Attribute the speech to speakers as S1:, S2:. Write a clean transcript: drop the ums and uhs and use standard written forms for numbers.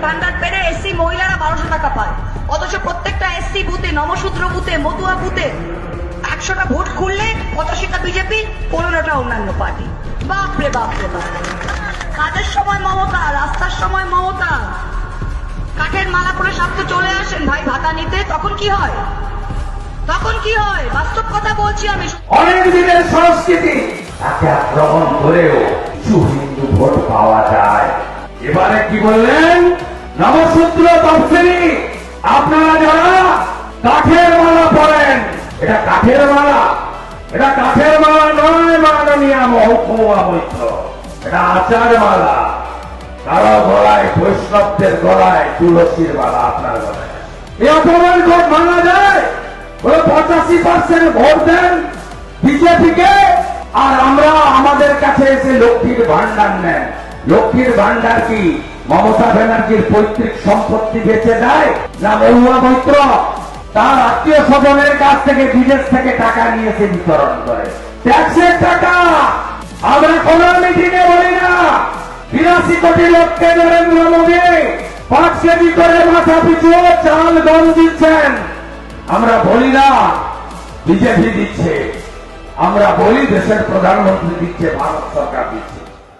S1: ভান্ডার পেরে এসসি মহিলারা 1200 টাকা পায়, অথচ প্রত্যেকটা এসসি বুথে, নমশূদ্র বুথে, মতুয়া বুথে 100টা ভোট খুললে 85টা বিজেপি, 15টা অন্যান্য পার্টি। বাপরে বাপরে বাপ! কাজের সময় মমতা, রাস্তার সময় মমতা, কাঠের মালা পরে সব তো চলে আসেন ভাই ভাতা নিতে, তখন কি হয়? তখন কি হয়? বাস্তব কথা বলছি আমি।
S2: অনেক দিনের সংস্কৃতি তাকে আক্রমণ করেও কিছু হিন্দু ভোট পাওয়া যায়। এবারে কি বললেন? নবসূত্র তফসিলি আপনারা যারা কাঠের মালা পরেন, এটা কাঠের মালা, এটা কাঠের মালা নয় মাননীয় মহকুমা মৈত্র, এটা আচার মালা। কারো গলায়, বৈষ্ণবদের গলায় তুলসীর মালা, আপনার গলায়। এই অপমান ভোট মানা যায়? 85% ভোট দেন বিজেপিকে, আর আমরা আমাদের কাছে এসে লক্ষ্মীর ভান্ডার নেন। লক্ষ্মীর ভান্ডার কি মমতা ব্যানার্জির পৈতৃক সম্পত্তি বেঁচে দেয়, না মহুয়া মৈত্র তার আত্মীয় স্বজনের কাছ থেকে, বিদেশ থেকে টাকা নিয়েছে বিতরণ করে? ট্যাক্সের টাকা। আমরা কোন মিটিংয়ে বলি না 82 কোটি লোককে নরেন্দ্র মোদী 5 কেজি করে মাথা পিছু চাল গম দিচ্ছেন। আমরা বলি না বিজেপি দিচ্ছে, আমরা বলি দেশের প্রধানমন্ত্রী দিচ্ছে, ভারত সরকার দিচ্ছে।